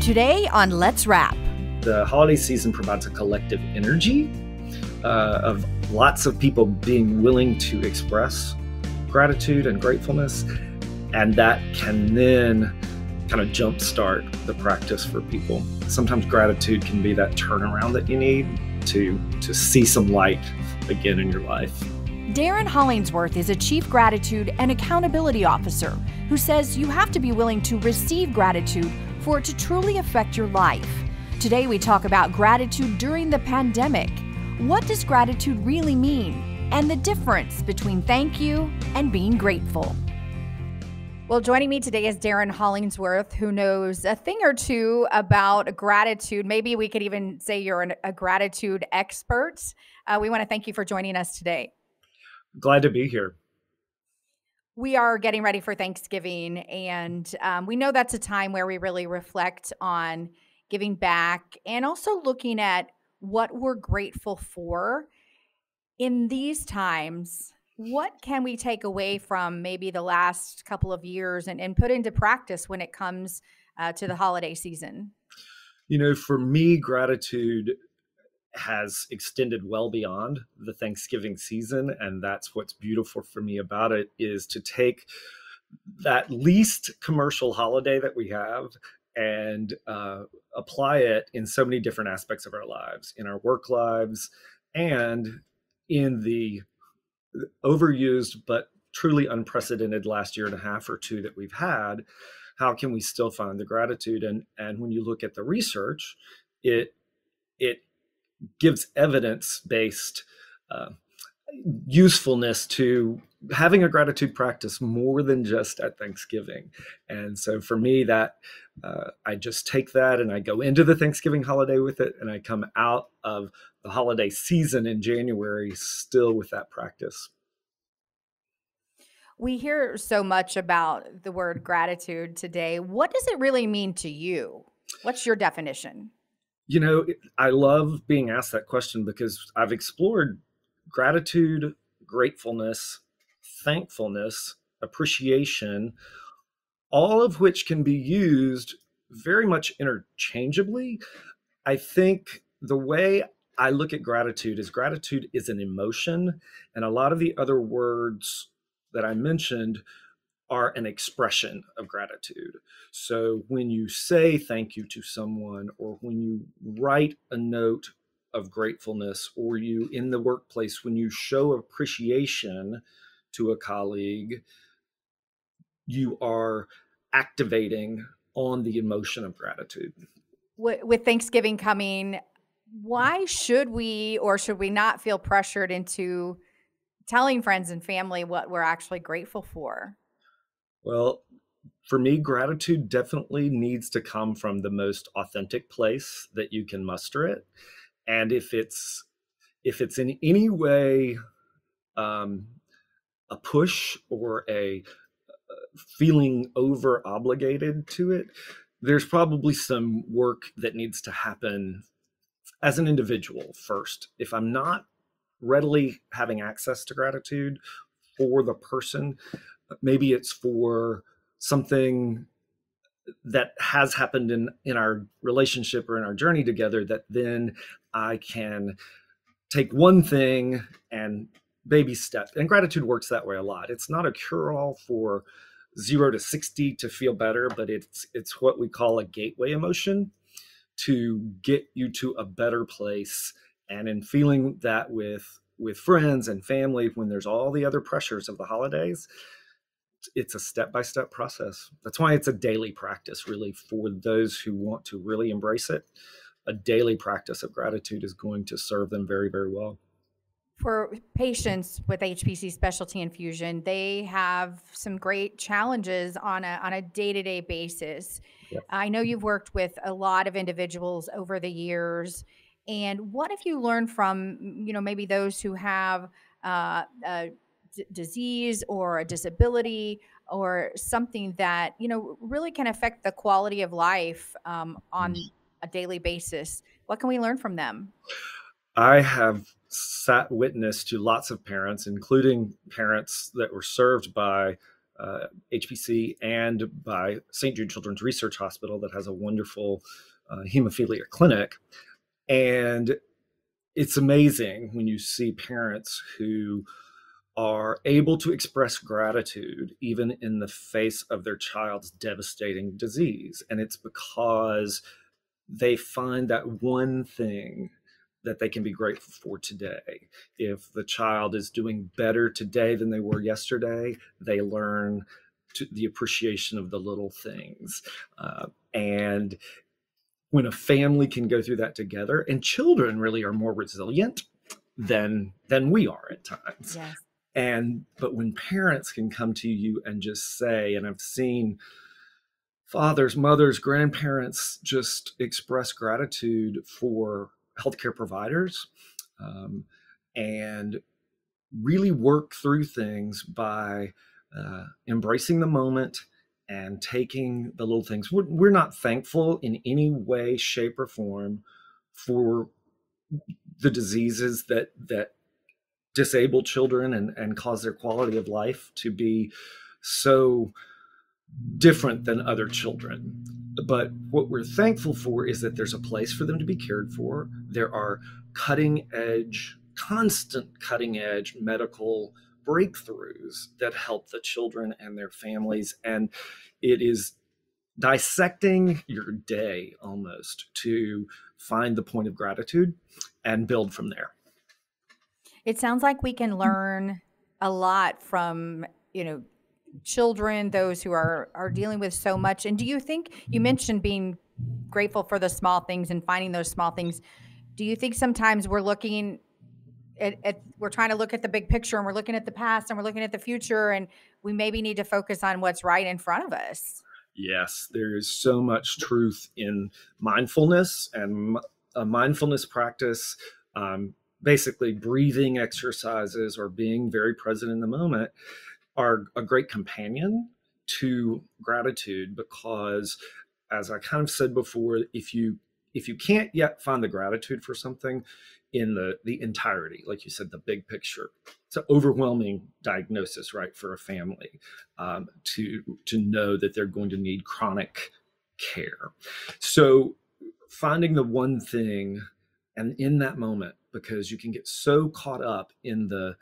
Today on Let's Wrap. The holiday season provides a collective energy of lots of people being willing to express gratitude and gratefulness, and that can then kind of jumpstart the practice for people. Sometimes gratitude can be that turnaround that you need to see some light again in your life. Darin Hollingsworth is a Chief Gratitude and Accountability Officer who says you have to be willing to receive gratitude for it to truly affect your life. Today we talk about gratitude during the pandemic. What does gratitude really mean? And the difference between thank you and being grateful. Well, joining me today is Darin Hollingsworth, who knows a thing or two about gratitude. Maybe we could even say you're a gratitude expert. We want to thank you for joining us today. Glad to be here. We are getting ready for Thanksgiving, and we know that's a time where we really reflect on giving back and also looking at what we're grateful for. In these times, what can we take away from maybe the last couple of years and put into practice when it comes to the holiday season? You know, for me, gratitude has extended well beyond the Thanksgiving season. And that's what's beautiful for me about it, is to take that least commercial holiday that we have and apply it in so many different aspects of our lives, in our work lives, and in the overused but truly unprecedented last year and a half or two that we've had. How can we still find the gratitude? And when you look at the research, it gives evidence-based usefulness to having a gratitude practice more than just at Thanksgiving. And so for me, that I just take that and I go into the Thanksgiving holiday with it, and I come out of the holiday season in January still with that practice. We hear so much about the word gratitude today. What does it really mean to you? What's your definition? You know, I love being asked that question because I've explored gratitude, gratefulness, thankfulness, appreciation, all of which can be used very much interchangeably. I think the way I look at gratitude is an emotion, and a lot of the other words that I mentioned are an expression of gratitude. So when you say thank you to someone, or when you write a note of gratefulness, or you in the workplace, when you show appreciation to a colleague, you are activating on the emotion of gratitude. With Thanksgiving coming, why should we or should we not feel pressured into telling friends and family what we're actually grateful for? Well, for me, gratitude definitely needs to come from the most authentic place that you can muster it. And if it's in any way a push or a feeling over obligated to it, there's probably some work that needs to happen as an individual first. If I'm not readily having access to gratitude for the person, maybe it's for something that has happened in our relationship or in our journey together, that then I can take one thing and baby step. And gratitude works that way a lot. It's not a cure-all for 0 to 60 to feel better, but it's what we call a gateway emotion to get you to a better place. And in feeling that with friends and family, when there's all the other pressures of the holidays, it's a step-by-step process. That's why it's a daily practice, really, for those who want to really embrace it. A daily practice of gratitude is going to serve them very, very well. For patients with HPC specialty infusion, they have some great challenges on a day-to-day basis. Yep. I know you've worked with a lot of individuals over the years. And what have you learned from, maybe those who have disease or a disability or something that, really can affect the quality of life on a daily basis? What can we learn from them? I have sat witness to lots of parents, including parents that were served by HPC and by St. Jude Children's Research Hospital that has a wonderful hemophilia clinic. And it's amazing when you see parents who are able to express gratitude even in the face of their child's devastating disease. And it's because they find that one thing that they can be grateful for today. If the child is doing better today than they were yesterday, they learn the appreciation of the little things. And when a family can go through that together, and children really are more resilient than we are at times. Yes. But when parents can come to you and just say, and I've seen fathers, mothers, grandparents just express gratitude for healthcare providers, and really work through things by embracing the moment and taking the little things. We're not thankful in any way, shape, or form for the diseases that disable children and cause their quality of life to be so different than other children. But what we're thankful for is that there's a place for them to be cared for. There are constant cutting edge medical breakthroughs that help the children and their families. And it is dissecting your day almost to find the point of gratitude and build from there. It sounds like we can learn a lot from, children, those who are dealing with so much. And do you think, you mentioned being grateful for the small things and finding those small things. Do you think sometimes we're looking we're trying to look at the big picture, and we're looking at the past, and we're looking at the future, and we maybe need to focus on what's right in front of us? Yes, there is so much truth in mindfulness, and a mindfulness practice, basically breathing exercises or being very present in the moment, are a great companion to gratitude, because, as I kind of said before, if you can't yet find the gratitude for something in the entirety, like you said, the big picture, it's an overwhelming diagnosis, right, for a family, to know that they're going to need chronic care. So finding the one thing, and in that moment, because you can get so caught up in the,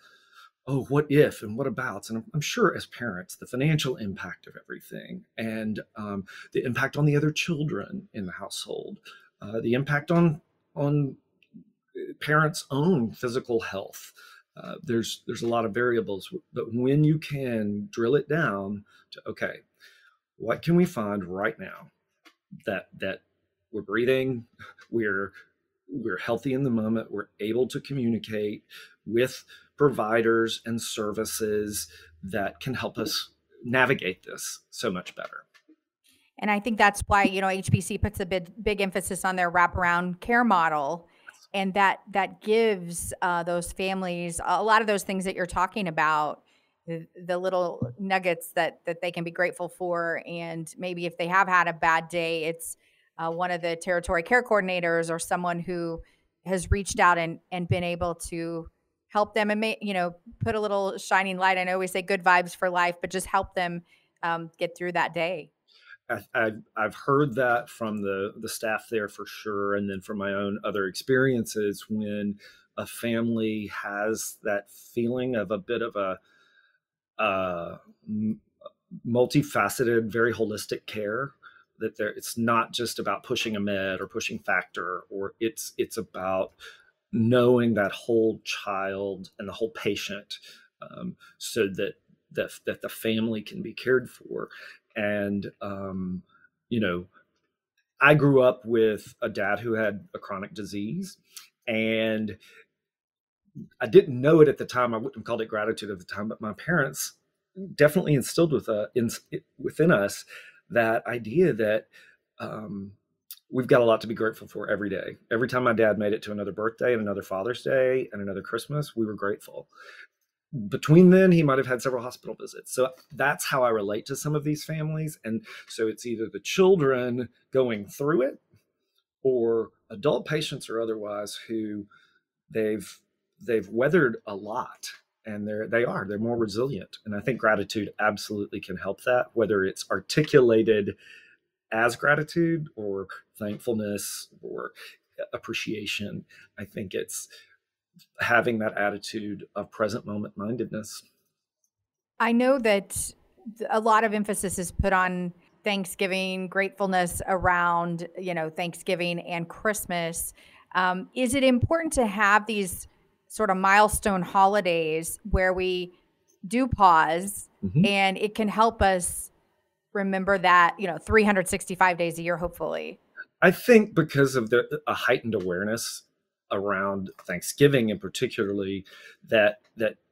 oh, what if and what abouts, and I'm sure as parents, the financial impact of everything, and the impact on the other children in the household, the impact on parents' own physical health. There's a lot of variables, but when you can drill it down to, okay, what can we find right now that we're breathing, we're healthy in the moment, we're able to communicate with providers and services that can help us navigate this so much better. And I think that's why, HPC puts a big emphasis on their wraparound care model. And that gives those families a lot of those things that you're talking about, the little nuggets that they can be grateful for. And maybe if they have had a bad day, it's one of the territory care coordinators or someone who has reached out and been able to help them and put a little shining light. I know we say good vibes for life, but just help them get through that day. I've heard that from the staff there for sure. And then from my own other experiences, when a family has that feeling of a bit of a multifaceted, very holistic care, that it's not just about pushing a med or pushing factor, or it's about knowing that whole child and the whole patient, so that the family can be cared for. And, I grew up with a dad who had a chronic disease, and I didn't know it at the time. I wouldn't have called it gratitude at the time, but my parents definitely instilled within us that idea that we've got a lot to be grateful for every day. Every time my dad made it to another birthday and another Father's Day and another Christmas, we were grateful. Between then, he might have had several hospital visits. So that's how I relate to some of these families. And so it's either the children going through it or adult patients or otherwise who they've weathered a lot. and they're more resilient. And I think gratitude absolutely can help that, whether it's articulated as gratitude or thankfulness or appreciation. I think it's having that attitude of present moment mindedness. I know that a lot of emphasis is put on Thanksgiving, gratefulness around, Thanksgiving and Christmas. Is it important to have these sort of milestone holidays where we do pause and it can help us remember that, 365 days a year, hopefully? I think because of a heightened awareness around Thanksgiving, and particularly that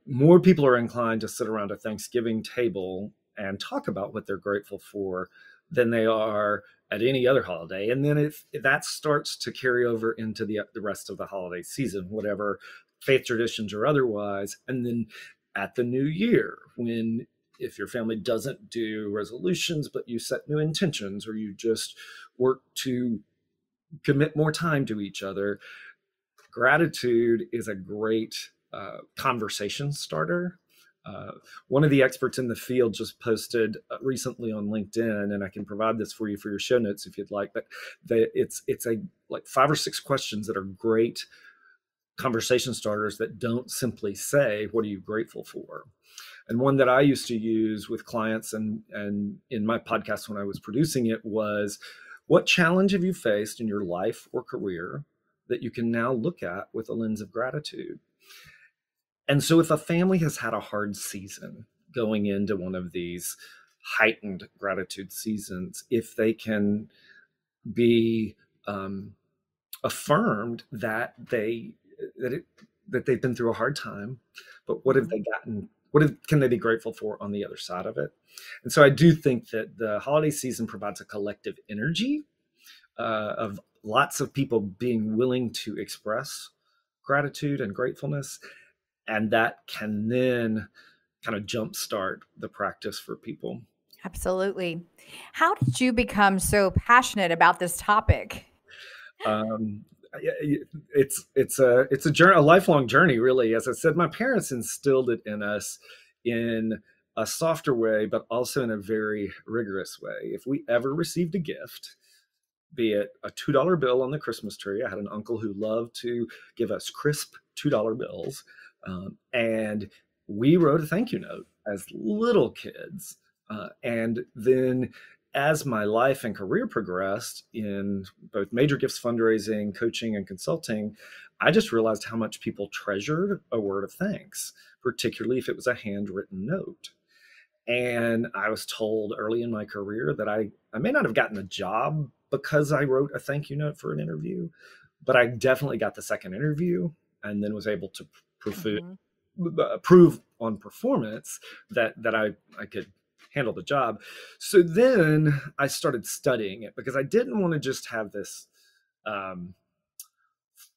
more people are inclined to sit around a Thanksgiving table and talk about what they're grateful for than they are at any other holiday. And then if that starts to carry over into the rest of the holiday season, whatever faith traditions or otherwise, and then at the new year, when if your family doesn't do resolutions, but you set new intentions, or you just work to commit more time to each other, gratitude is a great conversation starter. One of the experts in the field just posted recently on LinkedIn, and I can provide this for you for your show notes if you'd like, but it's a like 5 or 6 questions that are great conversation starters that don't simply say, what are you grateful for? And one that I used to use with clients and in my podcast when I was producing it was, what challenge have you faced in your life or career that you can now look at with a lens of gratitude? And so if a family has had a hard season going into one of these heightened gratitude seasons, if they can be affirmed that they've been through a hard time, but what have they gotten? Can they be grateful for on the other side of it? And so I do think that the holiday season provides a collective energy of lots of people being willing to express gratitude and gratefulness. And that can then kind of jumpstart the practice for people. Absolutely. How did you become so passionate about this topic? It's a journey, a lifelong journey, really. As I said, my parents instilled it in us in a softer way, but also in a very rigorous way. If we ever received a gift, be it a $2 bill on the Christmas tree — I had an uncle who loved to give us crisp $2 bills, and we wrote a thank you note as little kids. And then as my life and career progressed in both major gifts fundraising, coaching, and consulting, I just realized how much people treasured a word of thanks, particularly if it was a handwritten note. And I was told early in my career that I may not have gotten a job because I wrote a thank you note for an interview, but I definitely got the second interview and then was able to prove on performance that I could handle the job. So then I started studying it because I didn't want to just have this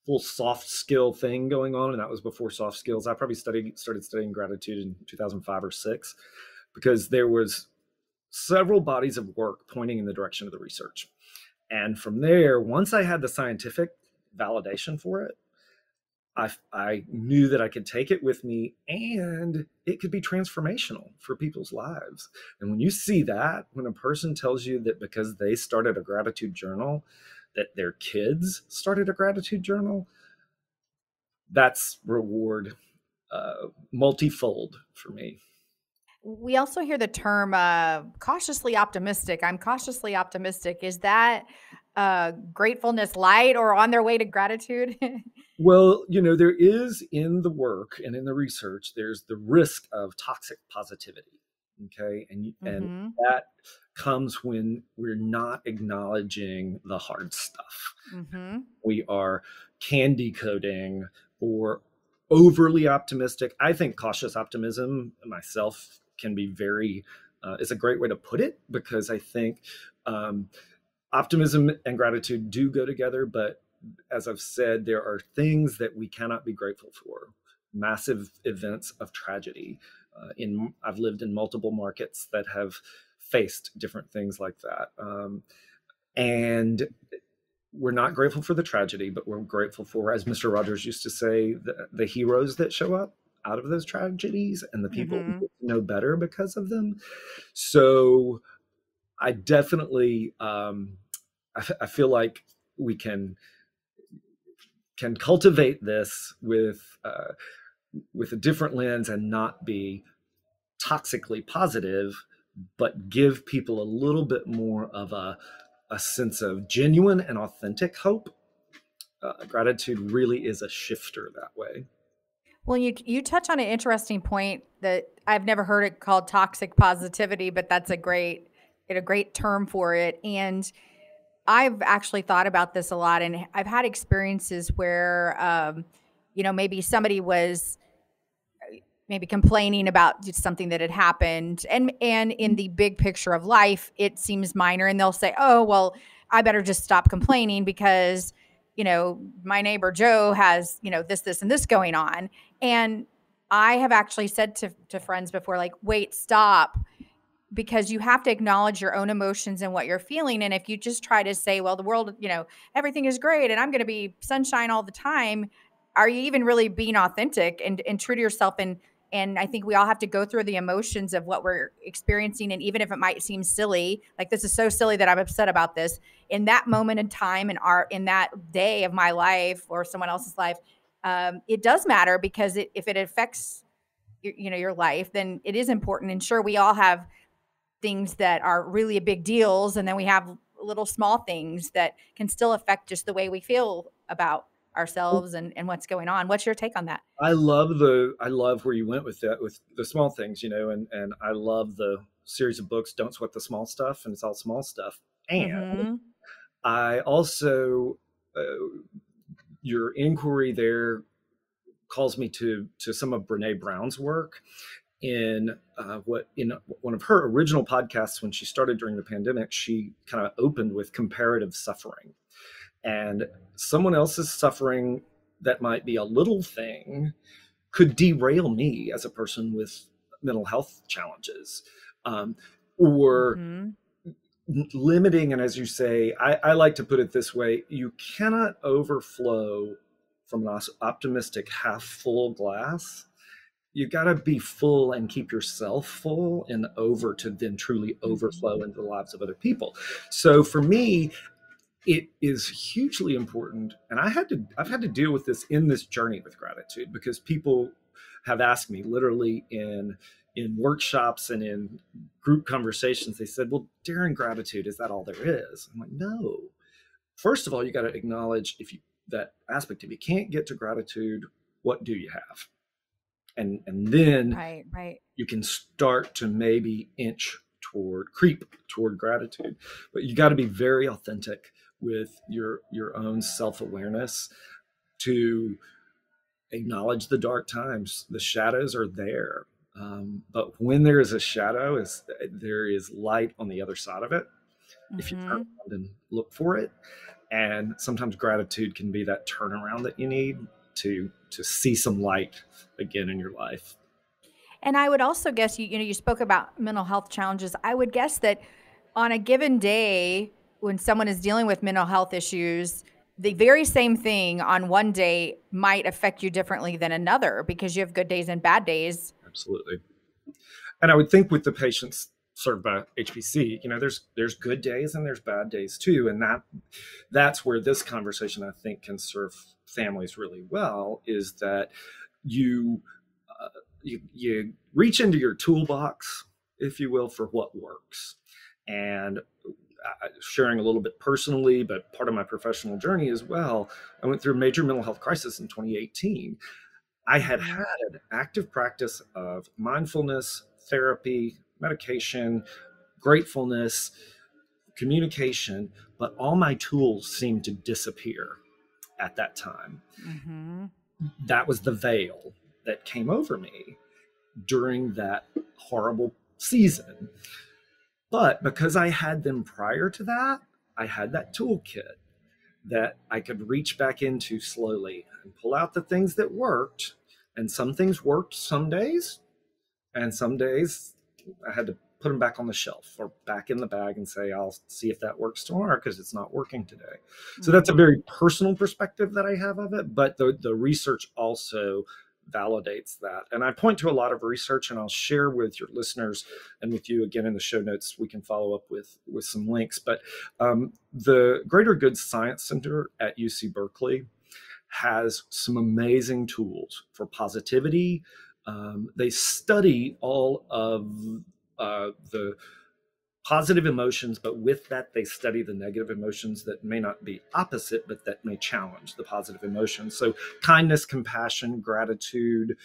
full soft skill thing going on. And that was before soft skills. I probably started studying gratitude in 2005 or 6, because there was several bodies of work pointing in the direction of the research. And from there, once I had the scientific validation for it, I knew that I could take it with me and it could be transformational for people's lives. And when you see that, when a person tells you that because they started a gratitude journal, that their kids started a gratitude journal, that's reward multifold for me. We also hear the term cautiously optimistic. I'm cautiously optimistic. Is that gratefulness light or on their way to gratitude? Well, there is in the work and in the research, there's the risk of toxic positivity. Okay. And that comes when we're not acknowledging the hard stuff. We are candy coating or overly optimistic. I think cautious optimism myself can be is a great way to put it, because I think optimism and gratitude do go together. But as I've said, there are things that we cannot be grateful for. Massive events of tragedy. I've lived in multiple markets that have faced different things like that. And we're not grateful for the tragedy, but we're grateful for, as Mr. Rogers used to say, the heroes that show up. out of those tragedies and the people who get to know better because of them. So I definitely, I feel like we can cultivate this with a different lens and not be toxically positive, but give people a little bit more of a sense of genuine and authentic hope. Gratitude really is a shifter that way. Well, you touch on an interesting point that I've never heard it called toxic positivity, but that's a great term for it. And I've actually thought about this a lot, and I've had experiences where, maybe somebody was maybe complaining about just something that had happened, and in the big picture of life, it seems minor, and they'll say, "Oh, well, I better just stop complaining because, my neighbor Joe has, this, and this going on." And I have actually said to friends before, like, wait, stop, because you have to acknowledge your own emotions and what you're feeling. And if you just try to say, well, the world, everything is great and I'm going to be sunshine all the time, are you even really being authentic and true to yourself? And I think we all have to go through the emotions of what we're experiencing. And even if it might seem silly, like this is so silly that I'm upset about this, in that moment in time in that day of my life or someone else's life, it does matter, because if it affects your life, then it is important. And sure, we all have things that are really big deals, and then we have little small things that can still affect just the way we feel about ourselves and what's going on. What's your take on that? I love where you went with that, with the small things, and I love the series of books, Don't Sweat the Small Stuff, and it's all small stuff. And I also, your inquiry there calls me to some of Brene Brown's work in one of her original podcasts. When she started during the pandemic, she kind of opened with comparative suffering, and someone else's suffering that might be a little thing could derail me as a person with mental health challenges, or limiting. And as you say, I like to put it this way: you cannot overflow from an optimistic half full glass. You got to be full and keep yourself full and over to then truly overflow into the lives of other people. So for me, it is hugely important. And I've had to deal with this in this journey with gratitude, because people have asked me literally in workshops and in group conversations, they said, well, Darin, gratitude, is that all there is? I'm like, no. First of all, you got to acknowledge that aspect. If you can't get to gratitude, what do you have? And then right. You can start to maybe creep toward gratitude. But you got to be very authentic with your own self-awareness to acknowledge the dark times. The shadows are there. But when there is a shadow, there is light on the other side of it. If you turn around and look for it. And sometimes gratitude can be that turnaround that you need to see some light again in your life. And I would also guess, you spoke about mental health challenges. I would guess that on a given day, when someone is dealing with mental health issues, the very same thing on one day might affect you differently than another, because you have good days and bad days. Absolutely. And I would think with the patients served by HPC, there's good days and there's bad days too. And that's where this conversation, I think, can serve families really well, is that you reach into your toolbox, if you will, for what works. And sharing a little bit personally, but part of my professional journey as well, I went through a major mental health crisis in 2018. I had active practice of mindfulness, therapy, medication, gratefulness, communication, but all my tools seemed to disappear at that time. That was the veil that came over me during that horrible season. But because I had them prior to that, I had that toolkit that I could reach back into slowly and pull out the things that worked. And some things worked some days, and some days I had to put them back on the shelf or back in the bag and say, I'll see if that works tomorrow because it's not working today. So that's a very personal perspective that I have of it. But the research also validates that. And I point to a lot of research, and I'll share with your listeners and with you again in the show notes. We can follow up with some links. But the Greater Good Science Center at UC Berkeley has some amazing tools for positivity. They study all of the positive emotions, but with that, they study the negative emotions that may not be opposite, but that may challenge the positive emotions. So kindness, compassion, gratitude,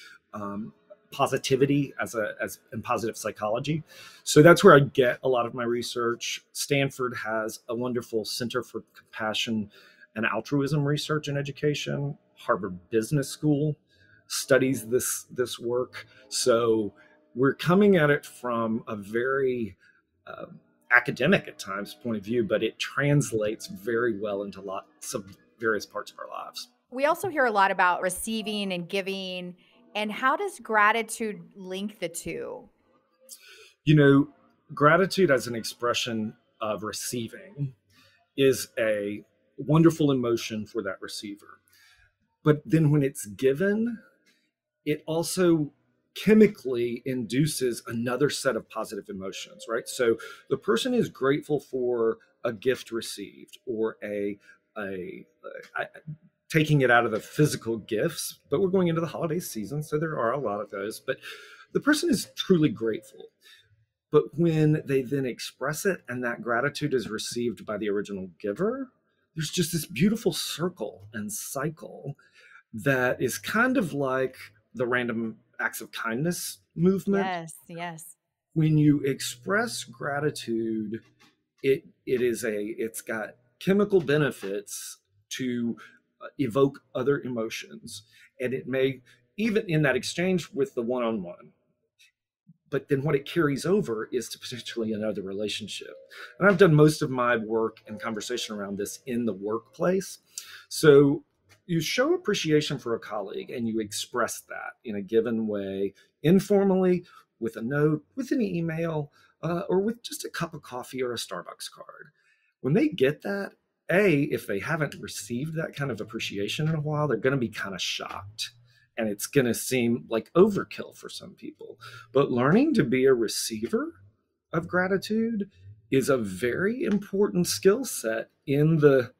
positivity and positive psychology. So that's where I get a lot of my research. Stanford has a wonderful Center for Compassion and Altruism Research and Education. Harvard Business School studies this work. So we're coming at it from a very academic at times point of view, but it translates very well into lots of various parts of our lives. We also hear a lot about receiving and giving, and how does gratitude link the two? You know, gratitude as an expression of receiving is a wonderful emotion for that receiver. But then when it's given, it also chemically induces another set of positive emotions, right? So the person is grateful for a gift received or taking it out of the physical gifts, but we're going into the holiday season, so there are a lot of those, but the person is truly grateful. But when they then express it and that gratitude is received by the original giver, there's just this beautiful circle and cycle that is kind of like the random acts of kindness movement. Yes. When you express gratitude, it's got chemical benefits to evoke other emotions, and it may even in that exchange with the one-on-one. But then what it carries over is to potentially another relationship. And I've done most of my work and conversation around this in the workplace. So you show appreciation for a colleague and you express that in a given way, informally, with a note, with an email, or with just a cup of coffee or a Starbucks card. When they get that, if they haven't received that kind of appreciation in a while, they're going to be kind of shocked. And it's going to seem like overkill for some people. But learning to be a receiver of gratitude is a very important skill set in the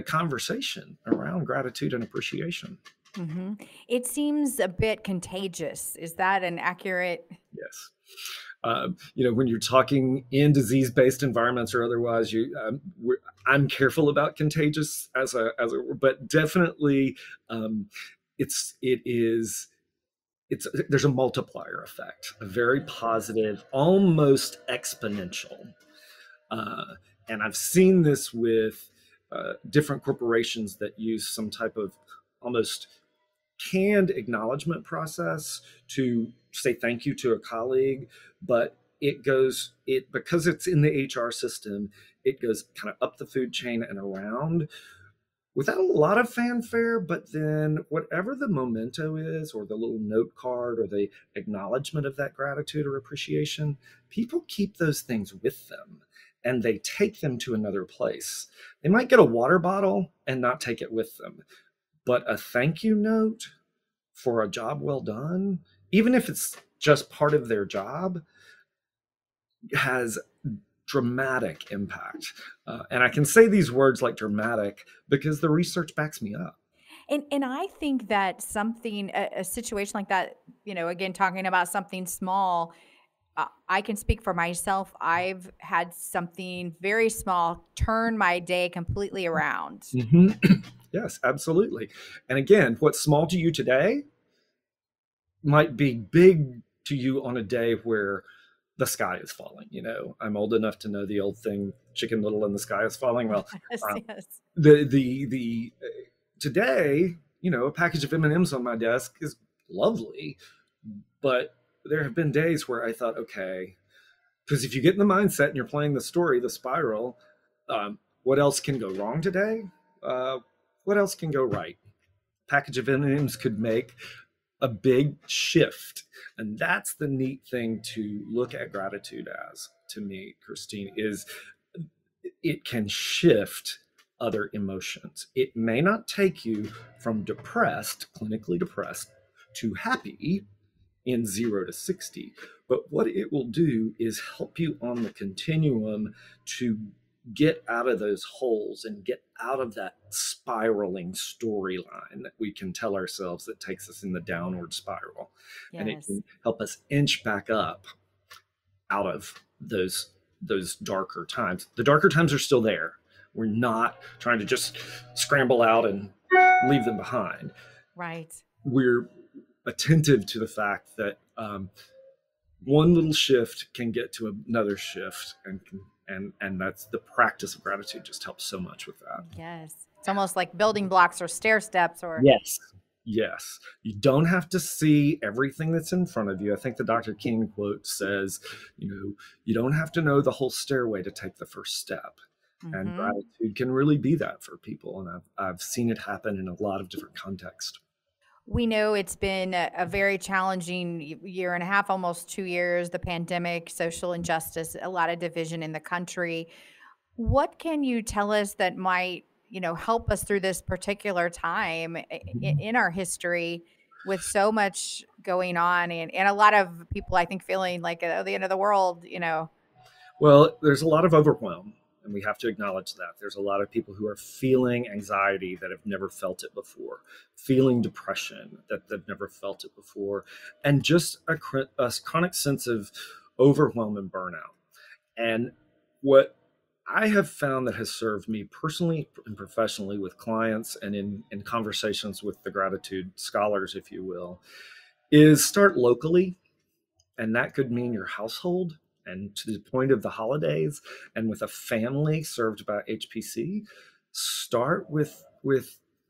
conversation around gratitude and appreciation. Mm-hmm. It seems a bit contagious. Is that an accurate? Yes. When you're talking in disease-based environments or otherwise, I'm careful about contagious but definitely there's a multiplier effect, a very positive, almost exponential. And I've seen this with different corporations that use some type of almost canned acknowledgement process to say thank you to a colleague, but because it's in the HR system, it goes kind of up the food chain and around without a lot of fanfare. But then whatever the memento is, or the little note card, or the acknowledgement of that gratitude or appreciation, people keep those things with them and they take them to another place. They might get a water bottle and not take it with them, but a thank you note for a job well done, even if it's just part of their job, has dramatic impact. And I can say these words like dramatic because the research backs me up. And I think that a situation like that, again, talking about something small, I can speak for myself. I've had something very small turn my day completely around. Mm-hmm. Yes, absolutely. And again, what's small to you today might be big to you on a day where the sky is falling. I'm old enough to know the old thing, Chicken Little and the sky is falling. Well, yes. Today, a package of M&Ms on my desk is lovely, but there have been days where I thought, okay, because if you get in the mindset and you're playing the story, the spiral, what else can go wrong today? What else can go right? Package of M&Ms could make a big shift. And that's the neat thing to look at gratitude as, to me, Christine, is it can shift other emotions. It may not take you from clinically depressed, to happy in 0 to 60. But what it will do is help you on the continuum to get out of those holes and get out of that spiraling storyline that we can tell ourselves that takes us in the downward spiral. Yes. And it can help us inch back up out of those darker times. The darker times are still there. We're not trying to just scramble out and leave them behind. Right. We're attentive to the fact that one little shift can get to another shift, and that's the practice of gratitude just helps so much with that. Yes. It's almost like building blocks or stair steps or. Yes. You don't have to see everything that's in front of you. I think the Dr. King quote says, you don't have to know the whole stairway to take the first step. Mm-hmm. And gratitude can really be that for people. And I've seen it happen in a lot of different contexts. We know it's been a very challenging year and a half, almost 2 years, the pandemic, social injustice, a lot of division in the country. What can you tell us that might, help us through this particular time in our history with so much going on and a lot of people, I think, feeling like the end of the world, Well, there's a lot of overwhelm. And we have to acknowledge that. There's a lot of people who are feeling anxiety that have never felt it before, feeling depression that they've never felt it before, and just a chronic sense of overwhelm and burnout. And what I have found that has served me personally and professionally with clients and in conversations with the gratitude scholars, if you will, is start locally. And that could mean your household. And to the point of the holidays, and with a family served by HPC, start with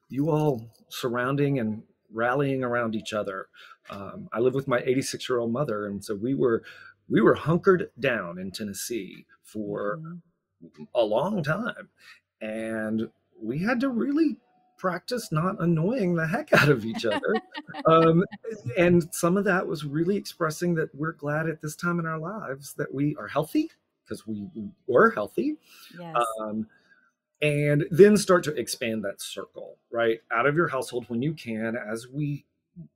you all surrounding and rallying around each other. I live with my 86-year-old mother, and so we were hunkered down in Tennessee for a long time, and we had to really practice not annoying the heck out of each other. And some of that was really expressing that we're glad at this time in our lives that we are healthy, because we were healthy. Yes. And then start to expand that circle, right? Out of your household when you can, as we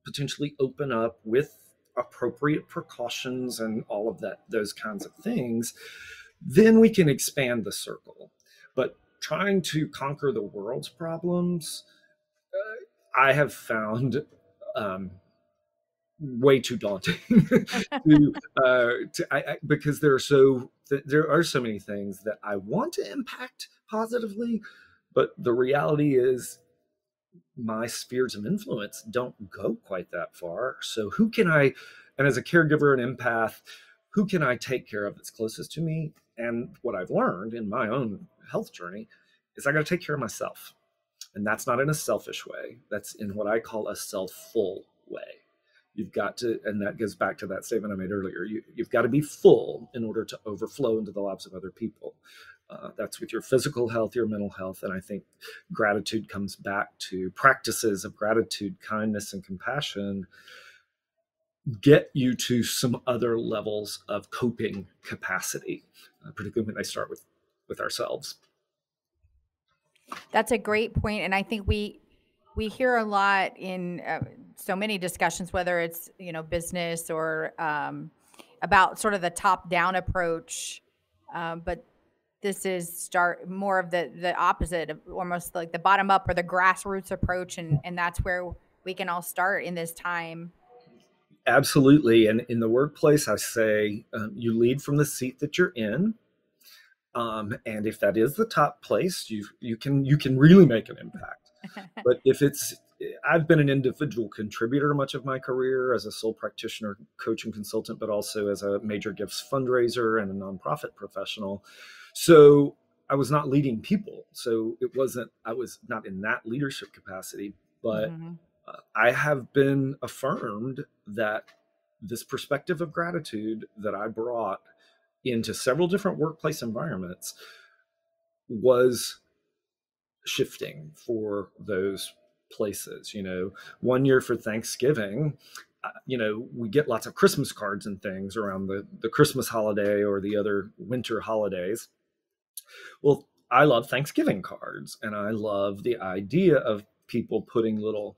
potentially open up with appropriate precautions and all of that, those kinds of things, then we can expand the circle. But trying to conquer the world's problems, I have found way too daunting because there are so many things that I want to impact positively, but the reality is my spheres of influence don't go quite that far. So who can I, and as a caregiver and empath, who can I take care of that's closest to me? And what I've learned in my own health journey is I got to take care of myself. And that's not in a selfish way. That's in what I call a self-full way. You've got to, and that goes back to that statement I made earlier, you've got to be full in order to overflow into the lives of other people. That's with your physical health, your mental health. And I think gratitude comes back to practices of gratitude, kindness, and compassion get you to some other levels of coping capacity, particularly when they start with ourselves. That's a great point. And I think we hear a lot in so many discussions, whether it's, business or about sort of the top-down approach. But this is more of the opposite of almost like the bottom-up or the grassroots approach. And that's where we can all start in this time. Absolutely. And in the workplace, I say you lead from the seat that you're in. And if that is the top place, you can really make an impact. But I've been an individual contributor much of my career as a sole practitioner, coach, and consultant, but also as a major gifts fundraiser and a nonprofit professional. So I was not leading people. So I was not in that leadership capacity, but I have been affirmed that this perspective of gratitude that I brought into several different workplace environments was shifting for those places. 1 year for Thanksgiving, we get lots of Christmas cards and things around the Christmas holiday or the other winter holidays. Well, I love Thanksgiving cards, and I love the idea of people putting little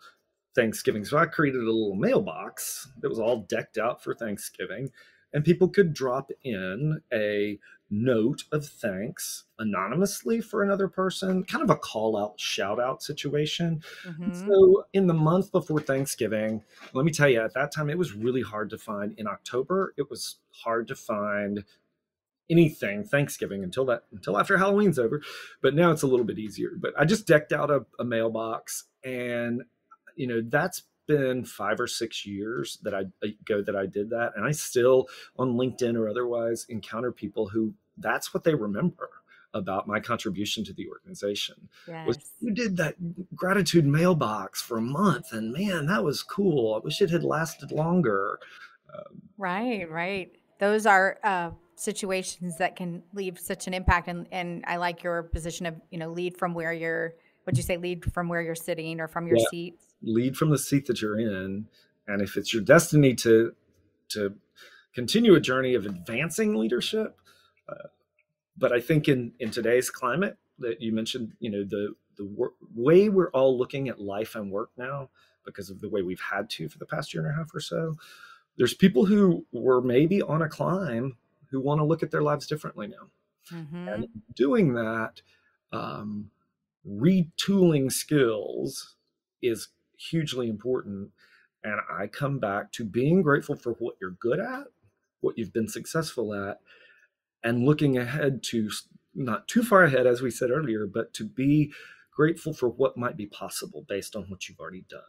Thanksgiving. So I created a little mailbox that was all decked out for Thanksgiving, and people could drop in a note of thanks anonymously for another person, kind of a call out, shout out situation. Mm-hmm. So in the month before Thanksgiving, let me tell you, at that time, it was really hard to find. In October, it was hard to find anything Thanksgiving until after Halloween's over. But now it's a little bit easier. But I just decked out a mailbox, and that's been 5 or 6 years that I did that, and I still on LinkedIn or otherwise encounter people who that's what they remember about my contribution to the organization. Was Yes. you did that gratitude mailbox for a month, and man, that was cool. I wish it had lasted longer. Right, right. Those are situations that can leave such an impact. And I like your position of, lead from where what'd you say, lead from where you're sitting or from your Yeah, seat? lead from the seat that you're in, and if it's your destiny to continue a journey of advancing leadership. But I think in today's climate that you mentioned, the way we're all looking at life and work now, because of the way we've had to for the past year and a half or so, there's people who were maybe on a climb who want to look at their lives differently now. Mm-hmm. And doing that, retooling skills is hugely important. And I come back to being grateful for what you're good at, what you've been successful at, and looking ahead to not too far ahead, as we said earlier, but to be grateful for what might be possible based on what you've already done.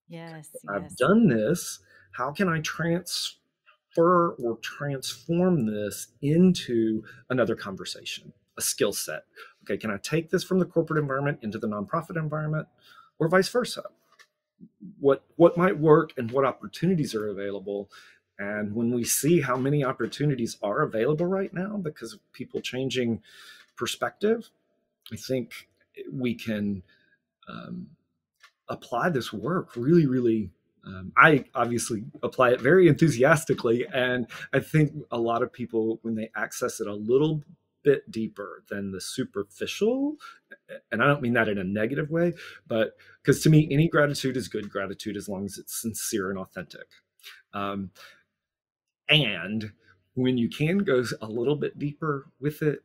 Yes, I've yes. done this. How can I transfer or transform this into another conversation, a skill set? Okay, can I take this from the corporate environment into the nonprofit environment, or vice versa? What might work and what opportunities are available? And when we see how many opportunities are available right now because of people changing perspective, I think we can apply this work really, really. I obviously apply it very enthusiastically. And I think a lot of people, when they access it a little bit deeper than the superficial, and I don't mean that in a negative way, but because to me, any gratitude is good gratitude as long as it's sincere and authentic. And when you can go a little bit deeper with it,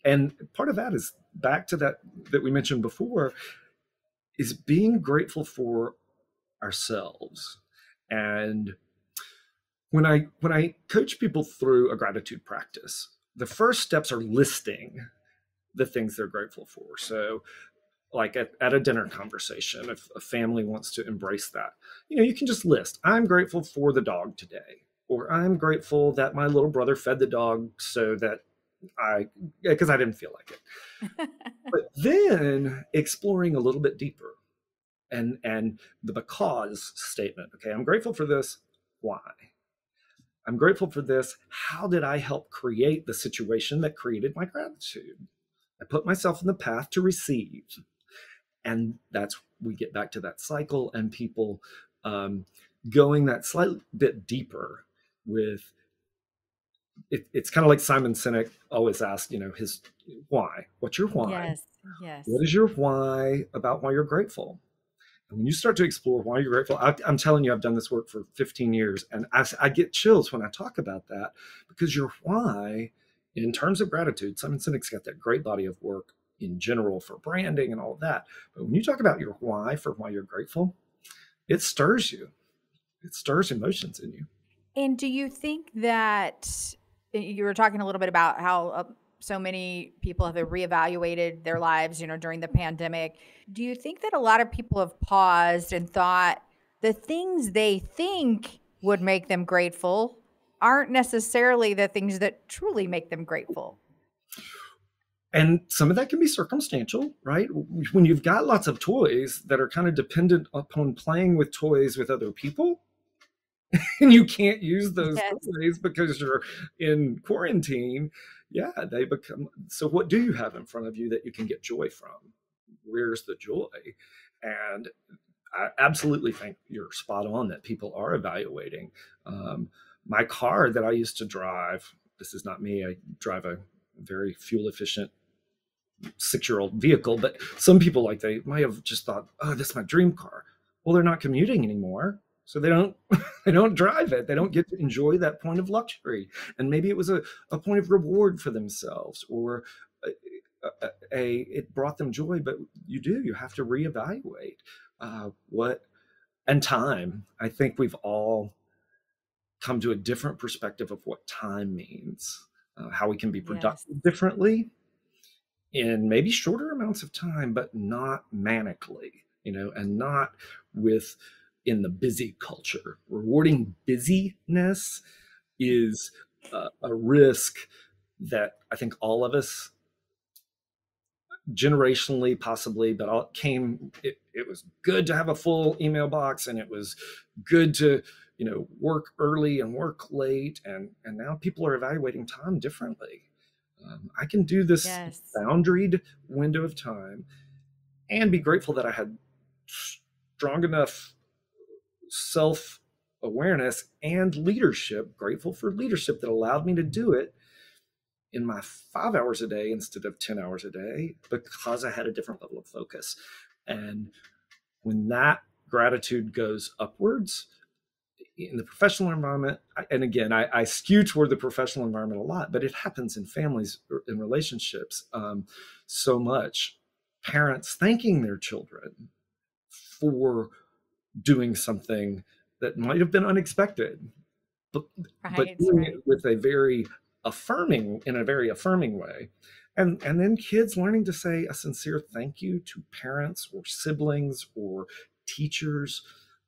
and part of that is back to that we mentioned before, is being grateful for ourselves. And when I coach people through a gratitude practice, the first steps are listing the things they're grateful for. So like at a dinner conversation, if a family wants to embrace that, you can just list, I'm grateful for the dog today, or I'm grateful that my little brother fed the dog so that because I didn't feel like it. But then exploring a little bit deeper and the because statement. Okay, I'm grateful for this. Why? I'm grateful for this. How did I help create the situation that created my gratitude? I put myself in the path to receive. And we get back to that cycle and people going that slightly bit deeper with it. It's kind of like Simon Sinek always asks, his why. What's your why? Yes, yes. What is your why about why you're grateful? And when you start to explore why you're grateful, I'm telling you, I've done this work for 15 years, and I get chills when I talk about that, because your why, in terms of gratitude, Simon Sinek's got that great body of work in general for branding and all of that. But when you talk about your why for why you're grateful, it stirs you. It stirs emotions in you. And do you think that you were talking a little bit about how so many people have reevaluated their lives, during the pandemic? Do you think that a lot of people have paused and thought the things they think would make them grateful aren't necessarily the things that truly make them grateful? And some of that can be circumstantial, right? When you've got lots of toys that are kind of dependent upon playing with toys with other people, and you can't use those toys because you're in quarantine, they become. So what do you have in front of you that you can get joy from? Where's the joy? And I absolutely think you're spot on that people are evaluating. My car that I used to drive, this is not me, I drive a very fuel efficient 6-year-old vehicle, but some people they might have just thought, oh, that's my dream car. Well, they're not commuting anymore, so they don't they don't drive it. They don't get to enjoy that point of luxury. And maybe it was a point of reward for themselves, or it brought them joy. But you have to reevaluate what and time. I think we've all come to a different perspective of what time means, how we can be productive differently in maybe shorter amounts of time, but not manically, and not in the busy culture. Rewarding busyness is a risk that I think all of us, generationally possibly, but it was good to have a full email box, and it was good to work early and work late, and now people are evaluating time differently. I can do this boundaried window of time and be grateful that I had strong enough self-awareness and leadership, grateful for leadership that allowed me to do it in my 5 hours a day instead of 10 hours a day, because I had a different level of focus. And when that gratitude goes upwards in the professional environment, and again, I skew toward the professional environment a lot, but it happens in families, in relationships, so much. Parents thanking their children for doing something that might have been unexpected, but doing it with a very affirming way. And then kids learning to say a sincere thank you to parents or siblings or teachers.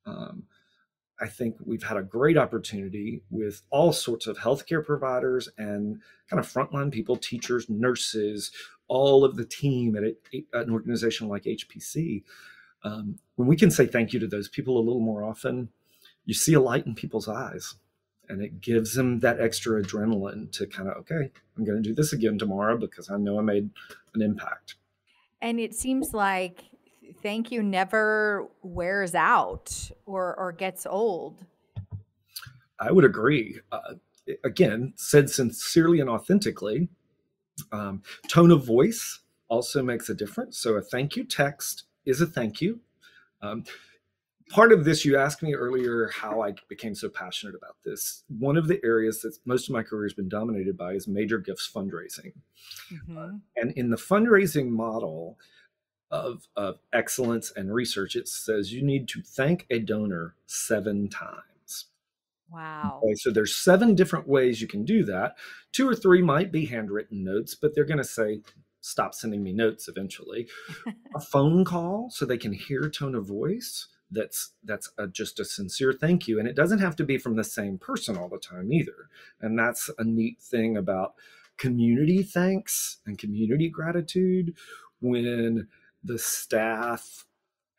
I think we've had a great opportunity with all sorts of healthcare providers and kind of frontline people, teachers, nurses, all of the team at an organization like HPC. When we can say thank you to those people a little more often, you see a light in people's eyes, and it gives them that extra adrenaline to kind of, okay, I'm going to do this again tomorrow because I know I made an impact. And it seems like thank you never wears out or gets old. I would agree. Again, said sincerely and authentically. Tone of voice also makes a difference. So a thank you text is a thank you. Part of this, you asked me earlier how I became so passionate about this. One of the areas that most of my career has been dominated by is major gifts fundraising. Mm-hmm. And in the fundraising model of excellence and research, it says you need to thank a donor 7 times. Wow. Okay, so there's 7 different ways you can do that. 2 or 3 might be handwritten notes, but they're going to say, stop sending me notes eventually. A phone call so they can hear tone of voice. That's just a sincere thank you. And it doesn't have to be from the same person all the time either. And that's a neat thing about community thanks and community gratitude. When the staff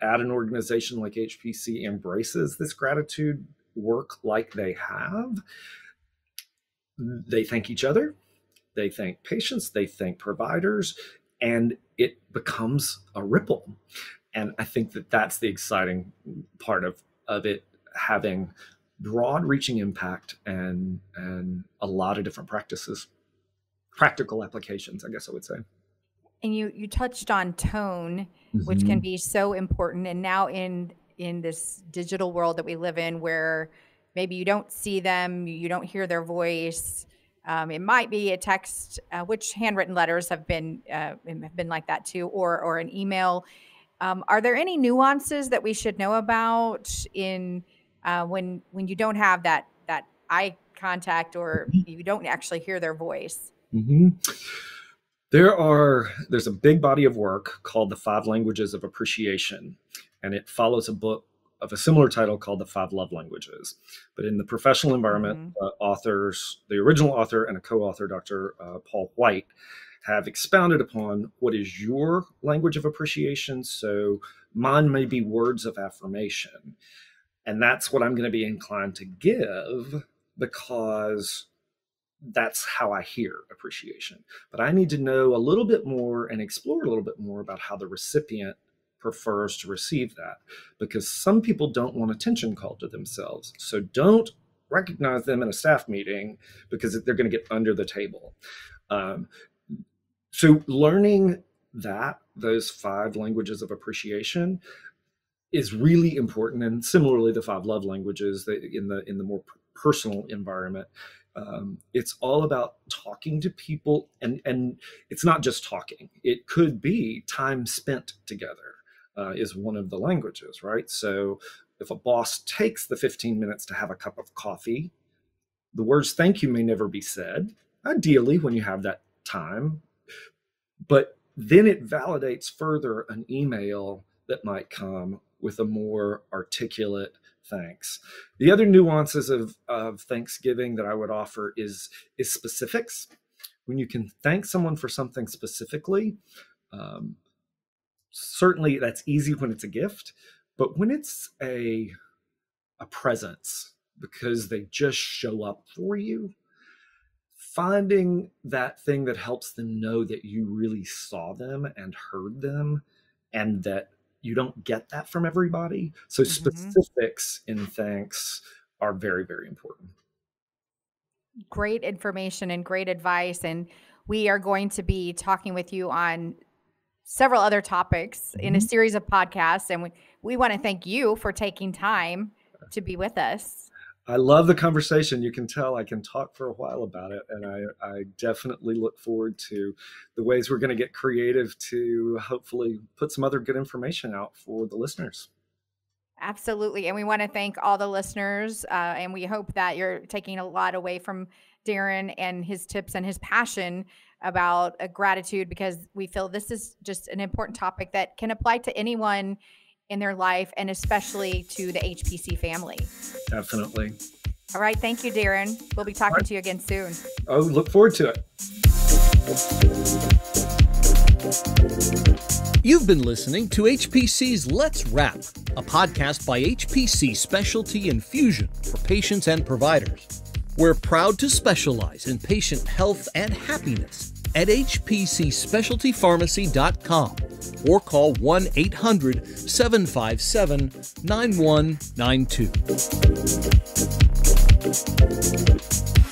at an organization like HPC embraces this gratitude work like they have, they thank each other, they thank patients, they thank providers, and it becomes a ripple. And I think that that's the exciting part of it having broad reaching impact and a lot of different practical applications, I guess I would say. And you touched on tone, mm-hmm. which can be so important. And now in this digital world that we live in, where maybe you don't see them, you don't hear their voice. It might be a text, which handwritten letters have been like that too, or an email. Are there any nuances that we should know about in when you don't have that eye contact, or you don't actually hear their voice? Mm-hmm. There's a big body of work called The 5 Languages of Appreciation, and it follows a book of a similar title called The 5 Love Languages. But in the professional environment, mm-hmm. The original author and a co-author, Dr. Paul White, have expounded upon what is your language of appreciation. So mine may be words of affirmation. And that's what I'm going to be inclined to give, because that's how I hear appreciation. But I need to know a little bit more and explore a little bit more about how the recipient prefers to receive that, because some people don't want attention called to themselves. So don't recognize them in a staff meeting because they're going to get under the table. So learning those 5 languages of appreciation is really important. And similarly, the 5 love languages in the more personal environment, it's all about talking to people, and it's not just talking. It could be time spent together is one of the languages, right? So if a boss takes the 15 minutes to have a cup of coffee, the words thank you may never be said, ideally when you have that time, but then it validates further an email that might come with a more articulate thanks. The other nuances of Thanksgiving that I would offer is specifics. When you can thank someone for something specifically, certainly that's easy when it's a gift, but when it's a presence because they just show up for you, finding that thing that helps them know that you really saw them and heard them, and that you don't get that from everybody. So specifics in thanks are very, very important. Great information and great advice. And we are going to be talking with you on several other topics in a series of podcasts. And we want to thank you for taking time to be with us. I love the conversation. You can tell I can talk for a while about it. And I definitely look forward to the ways we're going to get creative to hopefully put some other good information out for the listeners. Absolutely. And we want to thank all the listeners. And we hope that you're taking a lot away from Darin and his tips and his passion about gratitude, because we feel this is just an important topic that can apply to anyone in their life, and especially to the HPC family. Definitely. All right. Thank you, Darin. We'll be talking to you again soon. Oh, look forward to it. You've been listening to HPC's Let's Wrap, a podcast by HPC Specialty Infusion for patients and providers. We're proud to specialize in patient health and happiness at hpcspecialtypharmacy.com or call 1-800-757-9192.